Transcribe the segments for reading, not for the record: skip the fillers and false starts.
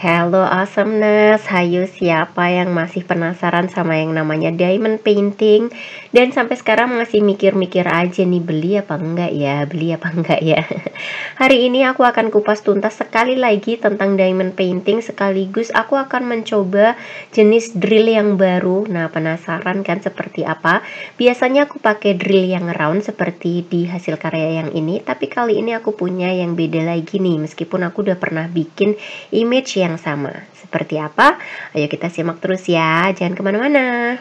Halo awesomeness, hayu siapa yang masih penasaran sama yang namanya diamond painting dan sampai sekarang masih mikir-mikir aja nih beli apa enggak ya. Hari ini aku akan kupas tuntas sekali lagi tentang diamond painting, sekaligus aku akan mencoba jenis drill yang baru. Nah, penasaran kan seperti apa? Biasanya aku pakai drill yang round seperti di hasil karya yang ini, tapi kali ini aku punya yang beda lagi nih, meskipun aku udah pernah bikin image yang sama. Seperti apa? Ayo kita simak terus ya, jangan kemana-mana.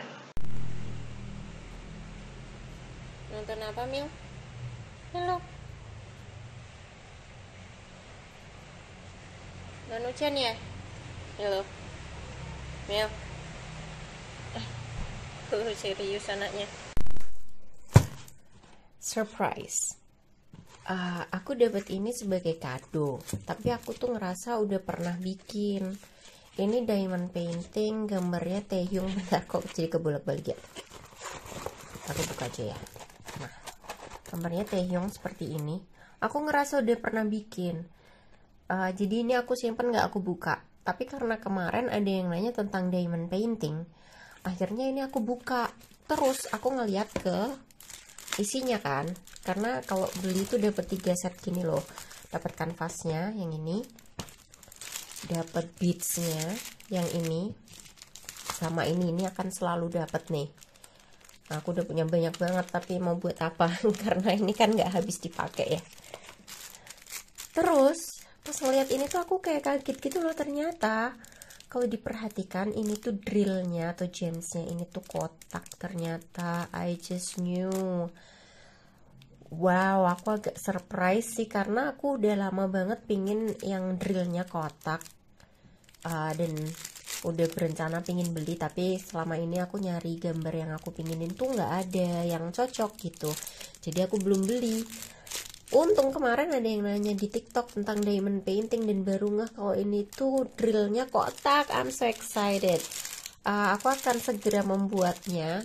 Nonton apa, Mil? Halo. Non hujan ya? Halo. Mil. Serius anaknya. Surprise. Aku dapat ini sebagai kado, tapi aku tuh ngerasa udah pernah bikin. Ini diamond painting, gambarnya Taehyung. Bentar, kok jadi kebolak-balik ya? Aku buka aja ya. Nah, gambarnya Taehyung seperti ini. Aku ngerasa udah pernah bikin. Jadi ini aku simpen gak aku buka. Tapi karena kemarin ada yang nanya tentang diamond painting, akhirnya ini aku buka. Terus aku ngeliat ke isinya kan, karena kalau beli itu dapat 3 set gini loh. Dapat kanvasnya yang ini, dapat beadsnya yang ini, sama ini akan selalu dapat nih. Aku udah punya banyak banget, tapi mau buat apa? Karena ini kan nggak habis dipakai ya. Terus pas ngeliat ini tuh aku kayak kaget gitu loh, ternyata kalau diperhatikan ini tuh drillnya atau gemsnya ini tuh kotak. Ternyata I just knew. Wow, aku agak surprise sih, karena aku udah lama banget pingin yang drillnya kotak. Dan udah berencana pingin beli, tapi selama ini aku nyari gambar yang aku pinginin tuh nggak ada yang cocok gitu, jadi aku belum beli. Untung kemarin ada yang nanya di TikTok tentang diamond painting dan baru ngeh kalau ini tuh drillnya kotak. I'm so excited. Aku akan segera membuatnya,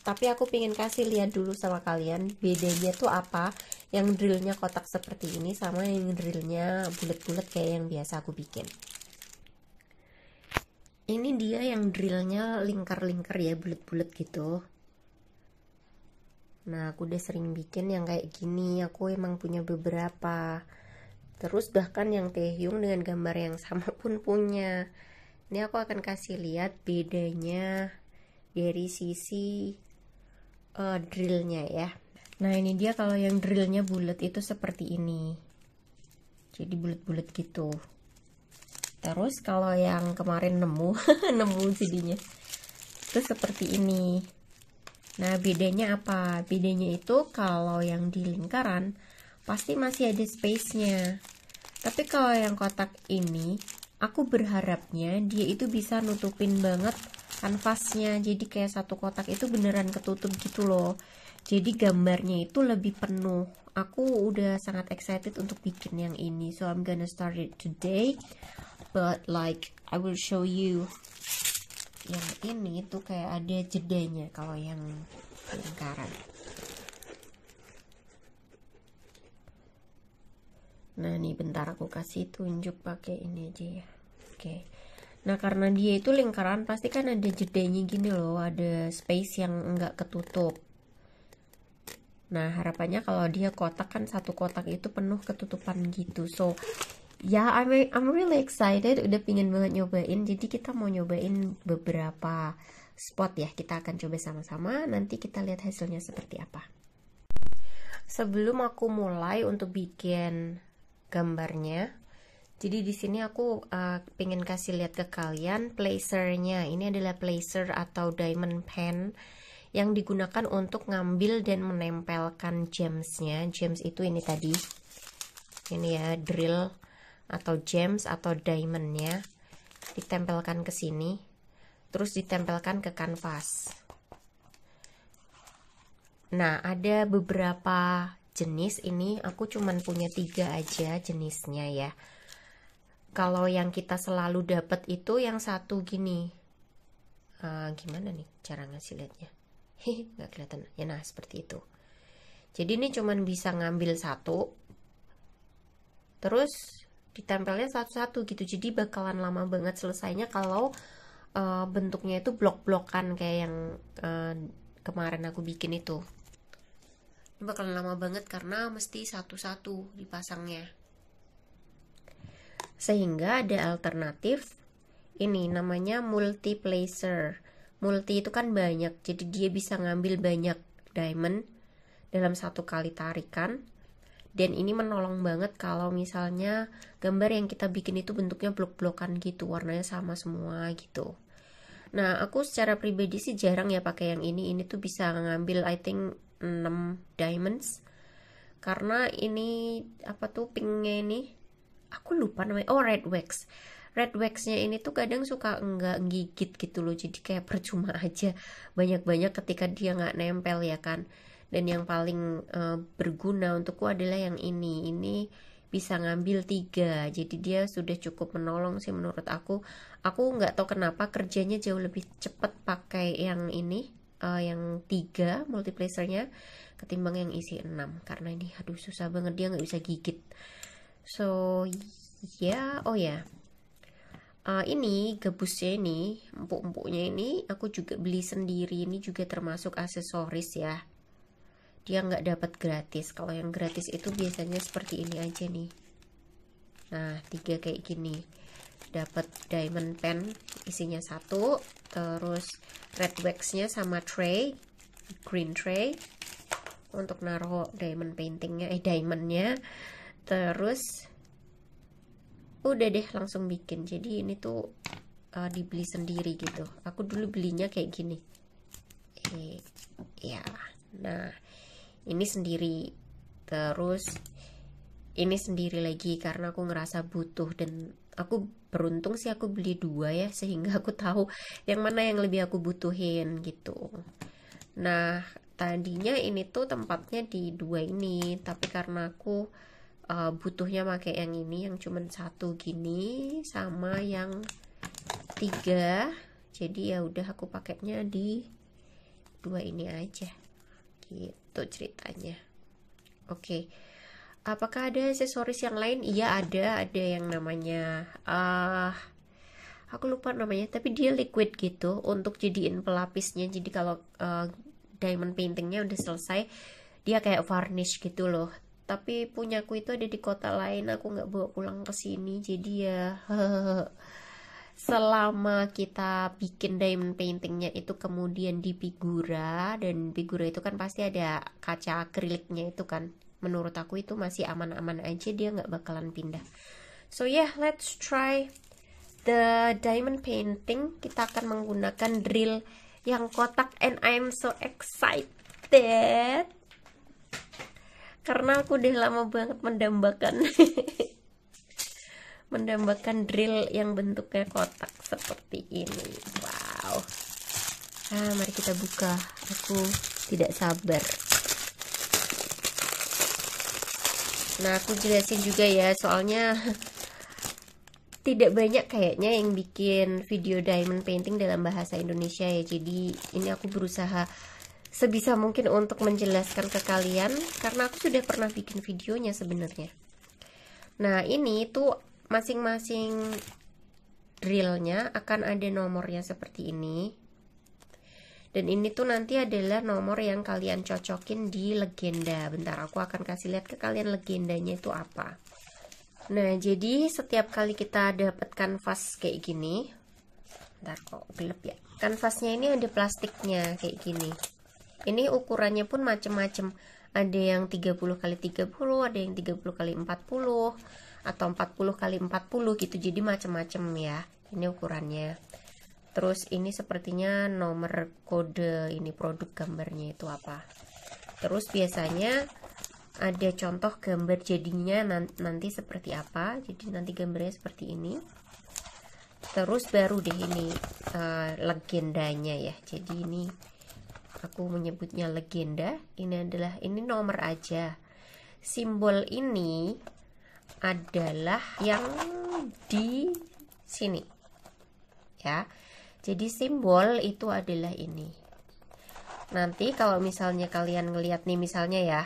tapi aku pengen kasih lihat dulu sama kalian bedanya tuh apa yang drillnya kotak seperti ini sama yang drillnya bulat-bulat kayak yang biasa aku bikin. Ini dia yang drillnya lingkar-lingkar ya, bulat-bulat gitu. Nah, aku udah sering bikin yang kayak gini. Aku emang punya beberapa. Terus bahkan yang Taehyung dengan gambar yang sama pun punya. Ini aku akan kasih lihat bedanya dari sisi drillnya ya. Nah, ini dia kalau yang drillnya bulat itu seperti ini. Jadi bulat-bulat gitu. Terus kalau yang kemarin nemu jadinya itu seperti ini. Nah, bedanya apa? Bedanya itu kalau yang di lingkaran pasti masih ada space-nya. Tapi kalau yang kotak ini, aku berharapnya dia itu bisa nutupin banget kanvasnya. Jadi kayak satu kotak itu beneran ketutup gitu loh. Jadi gambarnya itu lebih penuh. Aku udah sangat excited untuk bikin yang ini. So I'm gonna start it today. But like I will show you yang ini tuh kayak ada jedanya kalau yang lingkaran. Nah, nih bentar aku kasih tunjuk pakai ini aja ya. Oke. Nah, karena dia itu lingkaran pasti kan ada jedanya gini loh, ada space yang enggak ketutup. Nah, harapannya kalau dia kotak kan satu kotak itu penuh ketutupan gitu. So ya, I'm really excited, udah pingin banget nyobain. Jadi kita mau nyobain beberapa spot ya. Kita akan coba sama-sama. Nanti kita lihat hasilnya seperti apa. Sebelum aku mulai untuk bikin gambarnya, jadi di sini aku pengen kasih lihat ke kalian placernya. Ini adalah placer atau diamond pen yang digunakan untuk ngambil dan menempelkan gemsnya. Gems itu ini tadi. Ini ya, drill atau gems atau diamondnya ditempelkan ke sini, terus ditempelkan ke kanvas. Nah, ada beberapa jenis, ini aku cuman punya 3 aja jenisnya ya. Kalau yang kita selalu dapat itu yang satu gini. Gimana nih cara ngasih lihatnya? Nggak kelihatan ya. Nah, seperti itu. Jadi ini cuman bisa ngambil satu, terus ditempelnya satu-satu gitu, jadi bakalan lama banget selesainya kalau bentuknya itu blok-blokan kayak yang kemarin aku bikin itu. Ini bakalan lama banget karena mesti satu-satu dipasangnya. Sehingga ada alternatif ini namanya multi placer. Multi itu kan banyak, jadi dia bisa ngambil banyak diamond dalam satu kali tarikan. Dan ini menolong banget kalau misalnya gambar yang kita bikin itu bentuknya blok-blokan gitu, warnanya sama semua gitu. Nah, aku secara pribadi sih jarang ya pakai yang ini. Ini tuh bisa ngambil I think 6 diamonds. Karena ini apa tuh pinknya ini? Aku lupa namanya. Oh, red wax. Red waxnya ini tuh kadang suka enggak gigit gitu loh. Jadi kayak percuma aja banyak-banyak ketika dia nggak nempel ya kan. Dan yang paling berguna untukku adalah yang ini. Ini bisa ngambil 3, jadi dia sudah cukup menolong sih menurut aku. Aku nggak tahu kenapa kerjanya jauh lebih cepat pakai yang ini, yang 3 multiplacernya ketimbang yang isi 6, karena ini aduh susah banget, dia nggak bisa gigit. So ya, oh ya, ini gabusnya ini, empuk-empuknya ini aku juga beli sendiri. Ini juga termasuk aksesoris ya, dia nggak dapat gratis. Kalau yang gratis itu biasanya seperti ini aja nih. Nah, 3 kayak gini. Dapat diamond pen isinya 1, terus red waxnya sama tray, green tray untuk naruh diamond paintingnya, diamondnya. Terus udah deh langsung bikin. Jadi ini tuh dibeli sendiri gitu. Aku dulu belinya kayak gini. Ya, nah ini sendiri, terus ini sendiri lagi karena aku ngerasa butuh. Dan aku beruntung sih aku beli 2 ya, sehingga aku tahu yang mana yang lebih aku butuhin gitu. Nah, tadinya ini tuh tempatnya di 2 ini, tapi karena aku butuhnya pakai yang ini, yang cuman 1 gini sama yang 3, jadi ya udah aku pakainya di 2 ini aja gitu ceritanya. Oke. Apakah ada aksesoris yang lain? Iya ada yang namanya aku lupa namanya, tapi dia liquid gitu untuk jadiin pelapisnya. Jadi kalau diamond paintingnya udah selesai, dia kayak varnish gitu loh. Tapi punyaku itu ada di kota lain, aku nggak bawa pulang ke sini. Jadi ya selama kita bikin diamond paintingnya itu kemudian di figura, dan figura itu kan pasti ada kaca akriliknya itu kan, menurut aku itu masih aman-aman aja, dia nggak bakalan pindah. So yeah, let's try the diamond painting. Kita akan menggunakan drill yang kotak, and I'm so excited karena aku udah lama banget mendambakan drill yang bentuknya kotak seperti ini. Wow. Mari kita buka. Aku tidak sabar. Nah, aku jelasin juga ya, soalnya tidak banyak kayaknya yang bikin video diamond painting dalam bahasa Indonesia ya. Jadi ini aku berusaha sebisa mungkin untuk menjelaskan ke kalian, karena aku sudah pernah bikin videonya sebenarnya. Nah, ini tuh masing-masing drillnya akan ada nomornya seperti ini. Dan ini tuh nanti adalah nomor yang kalian cocokin di legenda. Bentar, aku akan kasih lihat ke kalian legendanya itu apa. Nah, jadi setiap kali kita dapat kanvas kayak gini, bentar kok gelap ya. Kanvasnya ini ada plastiknya kayak gini. Ini ukurannya pun macem-macem. Ada yang 30x30, ada yang 30x40, atau 40x40 gitu. Jadi macem-macem ya ini ukurannya. Terus ini sepertinya nomor kode ini produk gambarnya itu apa. Terus biasanya ada contoh gambar jadinya nanti seperti apa. Jadi nanti gambarnya seperti ini. Terus baru deh ini legendanya ya. Jadi ini aku menyebutnya legenda. Ini nomor aja. Simbol ini adalah yang di sini ya. Jadi simbol itu adalah ini. Nanti kalau misalnya kalian ngelihat nih, misalnya ya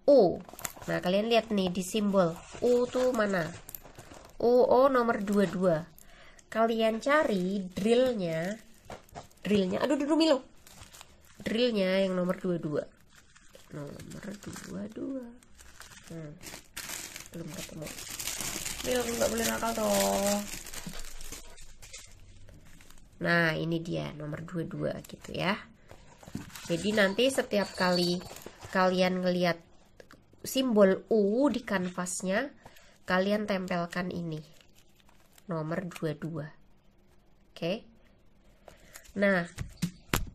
U, nah kalian lihat nih di simbol U tuh mana. UO nomor 22. Kalian cari drillnya, aduh Milo, drillnya yang nomor 22. Nomor 22. Belum ketemu. Milo nggak boleh nakal toh. Nah ini dia nomor 22 gitu ya. Jadi nanti setiap kali kalian ngelihat simbol U di kanvasnya, kalian tempelkan ini nomor 22. Oke. Nah,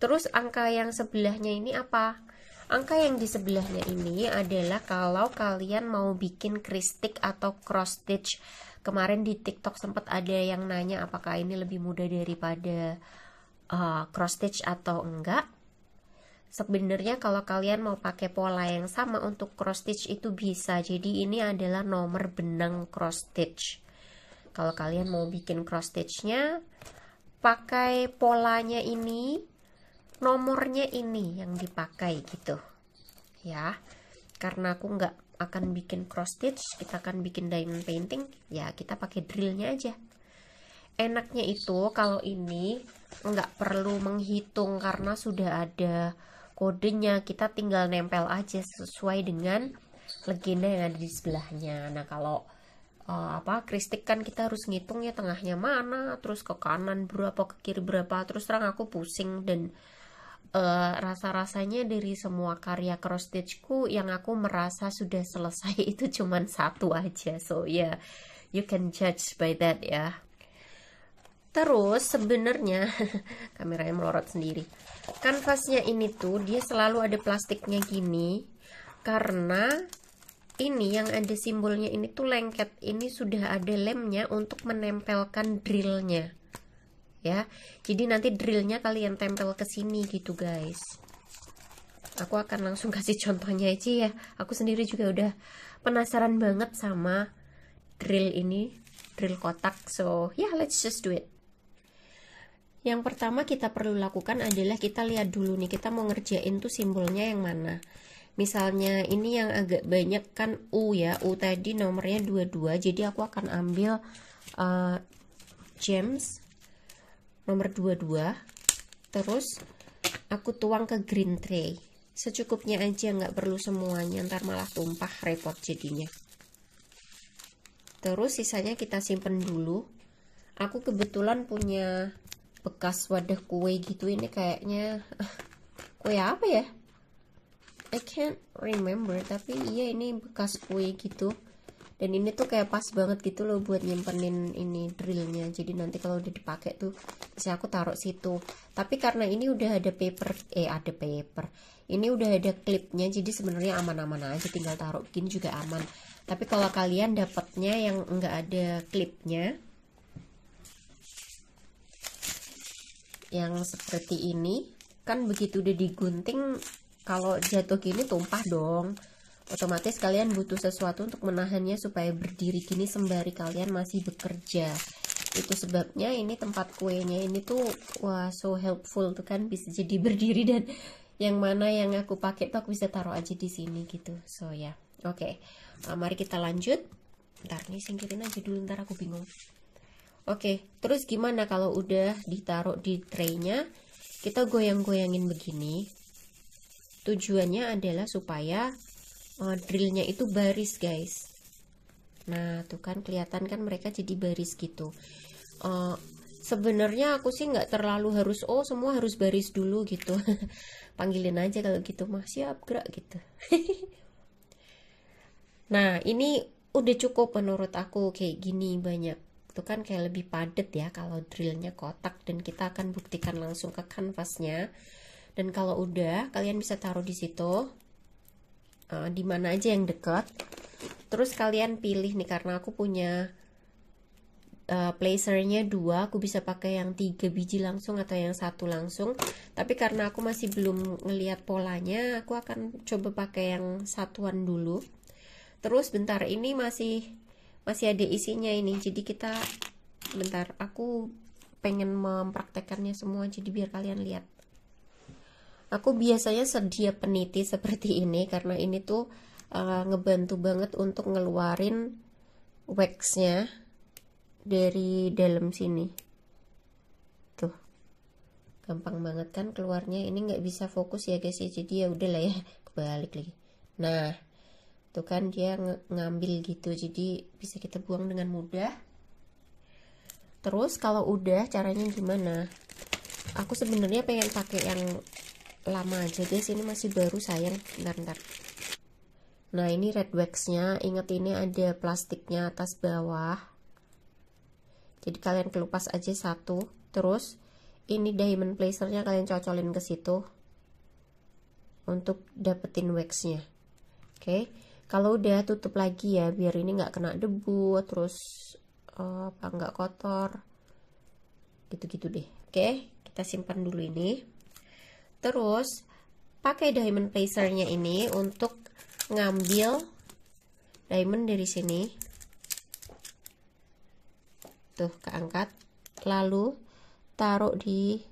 terus angka yang sebelahnya ini apa? Angka yang di sebelahnya ini adalah kalau kalian mau bikin kristik atau cross stitch. Kemarin di TikTok sempat ada yang nanya apakah ini lebih mudah daripada cross stitch atau enggak. Sebenarnya kalau kalian mau pakai pola yang sama untuk cross stitch itu bisa. Jadi ini adalah nomor benang cross stitch. Kalau kalian mau bikin cross stitchnya, pakai polanya ini, nomornya ini yang dipakai gitu ya. Karena aku nggak akan bikin cross stitch, kita akan bikin diamond painting, ya kita pakai drillnya aja. Enaknya itu kalau ini nggak perlu menghitung karena sudah ada kodenya, kita tinggal nempel aja sesuai dengan legenda yang ada di sebelahnya. Nah kalau kristik kan kita harus ngitung ya tengahnya mana, terus ke kanan berapa, ke kiri berapa. Terus terang aku pusing dan rasa-rasanya dari semua karya cross stitchku yang aku merasa sudah selesai itu cuman satu aja. So yeah, you can judge by that ya. Terus sebenarnya kameranya melorot sendiri. Kanvasnya ini tuh dia selalu ada plastiknya gini karena ini yang ada simbolnya ini tuh lengket. Ini sudah ada lemnya untuk menempelkan drillnya ya. Jadi nanti drillnya kalian tempel ke sini gitu guys. Aku akan langsung kasih contohnya aja ya. Aku sendiri juga udah penasaran banget sama drill ini, drill kotak. So yeah, let's just do it. Yang pertama kita perlu lakukan adalah kita lihat dulu nih, kita mau ngerjain tuh simbolnya yang mana. Misalnya ini yang agak banyak kan U ya, U tadi nomornya 22, jadi aku akan ambil gems nomor 22, terus aku tuang ke green tray secukupnya aja, nggak perlu semuanya, ntar malah tumpah repot jadinya. Terus sisanya kita simpen dulu. Aku kebetulan punya bekas wadah kue gitu, ini kayaknya kue apa ya, I can't remember, tapi iya ini bekas kue gitu. Dan ini tuh kayak pas banget gitu loh buat nyimpenin ini drillnya. Jadi nanti kalau udah dipakai tuh bisa aku taruh situ. Tapi karena ini udah ada paper, ini udah ada klipnya, jadi sebenarnya aman-aman aja, tinggal taruh gini juga aman. Tapi kalau kalian dapatnya yang enggak ada klipnya, yang seperti ini, kan begitu udah digunting, kalau jatuh gini tumpah dong. Otomatis kalian butuh sesuatu untuk menahannya supaya berdiri gini sembari kalian masih bekerja. Itu sebabnya ini tempat kuenya ini tuh wah so helpful tuh kan, bisa jadi berdiri, dan yang mana yang aku pakai tuh aku bisa taruh aja di sini gitu. So ya, oke. Mari kita lanjut. Ntar nih singkirin aja dulu, ntar aku bingung. Oke, terus gimana kalau udah ditaruh di tray-nya? Kita goyang-goyangin begini. Tujuannya adalah supaya drillnya itu baris guys. Nah tuh kan kelihatan kan mereka jadi baris gitu. Sebenarnya aku sih nggak terlalu harus semua harus baris dulu gitu. Panggilin aja kalau gitu mah, siap gerak gitu. Nah ini udah cukup menurut aku, kayak gini banyak tuh kan, kayak lebih padat ya kalau drillnya kotak. Dan kita akan buktikan langsung ke kanvasnya. Dan kalau udah, kalian bisa taruh di situ, di mana aja yang dekat. Terus kalian pilih nih, karena aku punya placernya 2, aku bisa pakai yang 3 biji langsung atau yang 1 langsung. Tapi karena aku masih belum ngelihat polanya, aku akan coba pakai yang satuan dulu. Terus bentar, ini masih ada isinya ini. Jadi kita bentar, aku pengen mempraktekannya semua, jadi biar kalian lihat. Aku biasanya sedia peniti seperti ini karena ini tuh ngebantu banget untuk ngeluarin waxnya. dari dalam sini. Tuh, gampang banget kan keluarnya. Ini nggak bisa fokus ya guys ya, jadi ya udahlah ya, kebalik lagi. Nah, tuh kan dia ngambil gitu, jadi bisa kita buang dengan mudah. Terus kalau udah, caranya gimana? Aku sebenarnya pengen pakai yang lama aja guys, ini masih baru sayang. Bentar. Nah, ini red waxnya, ingat ini ada plastiknya atas bawah, jadi kalian kelupas aja satu. Terus ini diamond placernya kalian cocolin ke situ untuk dapetin waxnya. Oke, kalau udah tutup lagi ya, biar ini nggak kena debu, terus apa nggak kotor gitu-gitu deh. Oke, kita simpan dulu ini. Terus pakai diamond placernya ini untuk ngambil diamond dari sini. Tuh, keangkat, lalu taruh di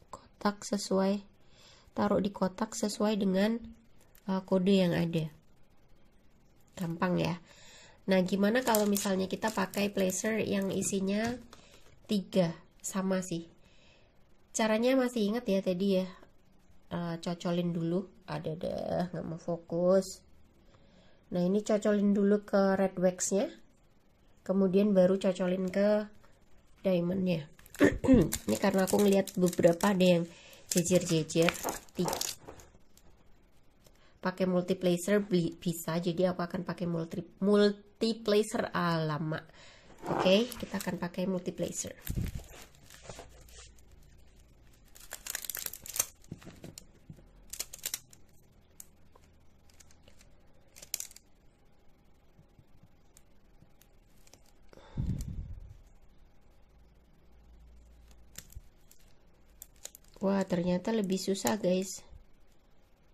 kotak sesuai dengan kode yang ada. Gampang ya. Nah, gimana kalau misalnya kita pakai placer yang isinya 3? Sama sih. Caranya masih ingat ya tadi ya. Cocolin dulu. Ada nggak mau fokus. Nah, ini cocolin dulu ke red waxnya. Kemudian baru cocolin ke diamondnya. Ini karena aku ngeliat beberapa ada yang jejer-jejer. Pakai multi placer bisa, jadi aku akan pakai multi placer lama. Oke, kita akan pakai multi placer. Wah, ternyata lebih susah guys,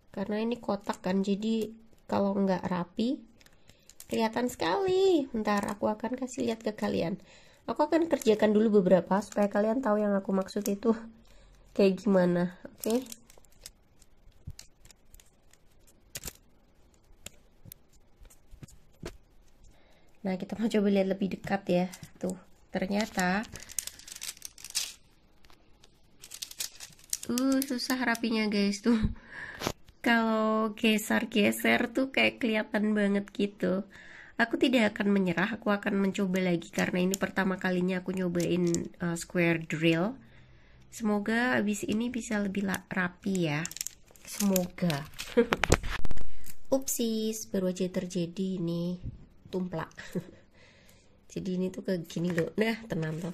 karena ini kotak kan, jadi kalau nggak rapi kelihatan sekali. Ntar aku akan kasih lihat ke kalian. Aku akan kerjakan dulu beberapa supaya kalian tahu yang aku maksud itu kayak gimana. Oke. Nah, kita mau coba lihat lebih dekat ya. Tuh, ternyata susah rapinya guys tuh. Kalau geser-geser tuh kayak kelihatan banget gitu. Aku tidak akan menyerah, aku akan mencoba lagi karena ini pertama kalinya aku nyobain square drill. Semoga abis ini bisa lebih rapi ya. Semoga. Upsis, baru aja terjadi ini tumplak. Jadi ini tuh kayak gini loh. Nah, tenang tuh.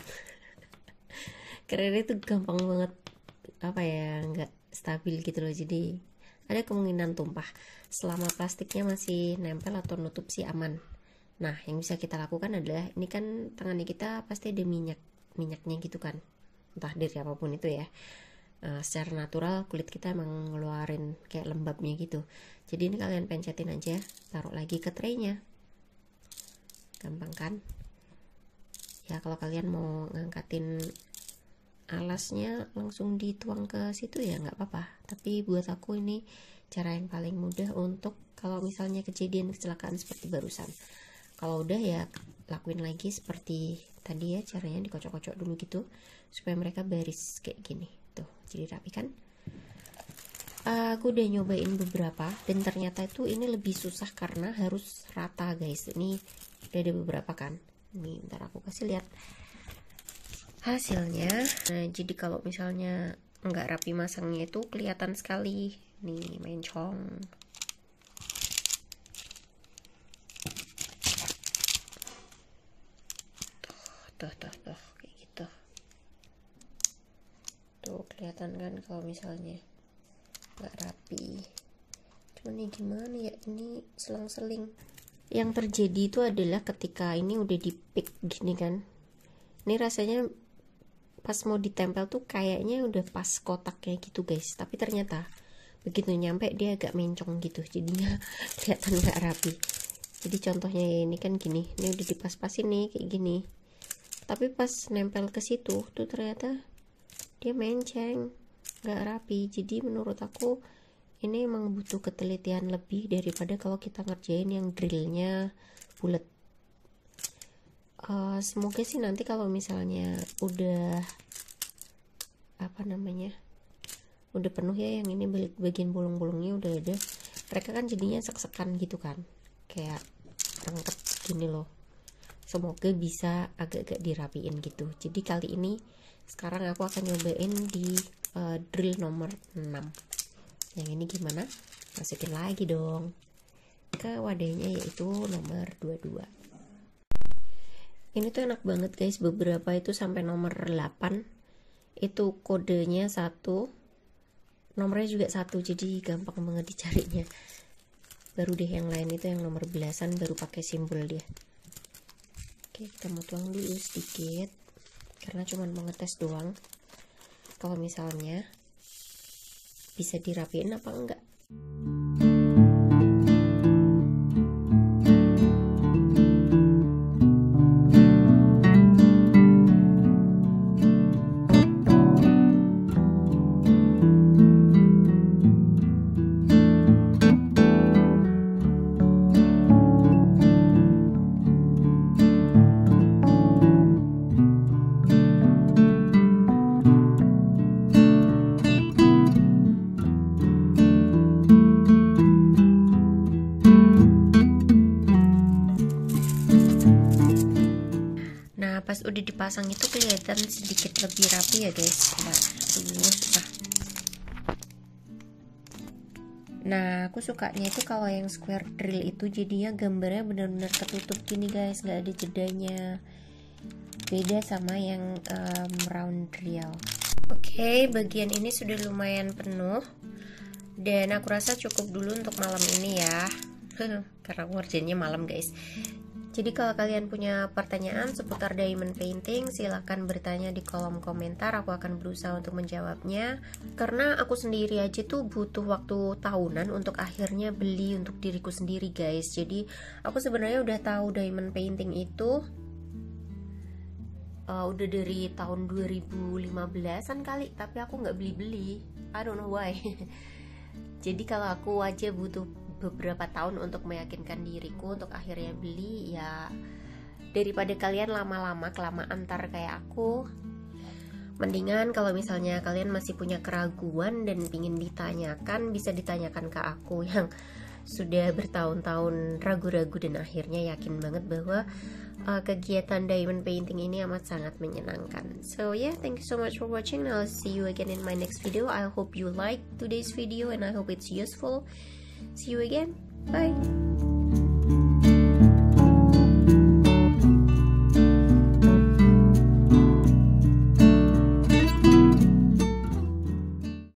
Karena itu gampang banget apa ya, nggak stabil gitu loh, jadi ada kemungkinan tumpah. Selama plastiknya masih nempel atau nutup sih aman. Nah, yang bisa kita lakukan adalah, ini kan tangannya kita pasti ada minyaknya gitu kan, entah dari apapun itu ya. Secara natural kulit kita emang ngeluarin kayak lembabnya gitu, jadi ini kalian pencetin aja, taruh lagi ke traynya. Gampang kan ya. Kalau kalian mau ngangkatin alasnya langsung dituang ke situ ya nggak apa-apa, tapi buat aku ini cara yang paling mudah untuk kalau misalnya kejadian kecelakaan seperti barusan. Kalau udah ya lakuin lagi seperti tadi ya, caranya dikocok-kocok dulu gitu supaya mereka baris kayak gini tuh, jadi rapi kan. Aku udah nyobain beberapa dan ternyata itu ini lebih susah karena harus rata guys. Ini udah ada beberapa kan, ini ntar aku kasih lihat hasilnya. Nah, jadi kalau misalnya nggak rapi masangnya itu kelihatan sekali nih mencong. Tuh kayak gitu. Tuh kelihatan kan kalau misalnya nggak rapi. Cuman nih gimana ya, ini selang-seling. Yang terjadi itu adalah ketika ini udah dipik gini kan, ini rasanya pas mau ditempel tuh kayaknya udah pas kotaknya gitu guys, tapi ternyata begitu nyampe dia agak mencong gitu, jadinya kelihatan nggak rapi. Jadi contohnya ya, ini kan gini, ini udah dipas-pasin nih kayak gini, tapi pas nempel ke situ tuh ternyata dia menceng, nggak rapi. Jadi menurut aku ini emang butuh ketelitian lebih daripada kalau kita ngerjain yang drillnya bulat. Semoga sih nanti kalau misalnya udah apa namanya, udah penuh ya yang ini bagian bolong-bolongnya udah ada, mereka kan jadinya sek-sekan gitu kan, kayak rangkep gini loh. Semoga bisa agak-agak dirapiin gitu. Jadi kali ini sekarang aku akan nyobain di drill nomor 6. Yang ini gimana? Masukin lagi dong ke wadahnya, yaitu nomor 22. Ini tuh enak banget guys, beberapa itu sampai nomor 8 itu kodenya 1, nomornya juga 1, jadi gampang banget dicarinya. Baru deh yang lain itu yang nomor belasan baru pakai simbol dia. Oke, kita mau tuang dulu sedikit karena cuma mau ngetes doang kalau misalnya bisa dirapiin apa enggak. Pas udah dipasang itu kelihatan sedikit lebih rapi ya guys. Nah aku sukanya itu kalau yang square drill itu jadinya gambarnya benar-benar ketutup gini guys, nggak ada jedanya, beda sama yang round drill. Oke, bagian ini sudah lumayan penuh dan aku rasa cukup dulu untuk malam ini ya karena aku ngerjainnya malam guys. Jadi kalau kalian punya pertanyaan seputar diamond painting, silahkan bertanya di kolom komentar. Aku akan berusaha untuk menjawabnya. Karena aku sendiri aja tuh butuh waktu tahunan untuk akhirnya beli untuk diriku sendiri guys. Jadi aku sebenarnya udah tahu diamond painting itu udah dari tahun 2015an kali, tapi aku nggak beli-beli. I don't know why. Jadi kalau aku aja butuh beberapa tahun untuk meyakinkan diriku untuk akhirnya beli, ya daripada kalian lama-lama kelamaan ntar kayak aku, mendingan kalau misalnya kalian masih punya keraguan dan ingin ditanyakan, bisa ditanyakan ke aku yang sudah bertahun-tahun ragu-ragu dan akhirnya yakin banget bahwa kegiatan diamond painting ini amat sangat menyenangkan. So yeah, thank you so much for watching. I'll see you again in my next video. I hope you like today's video and I hope it's useful. See you again. Bye.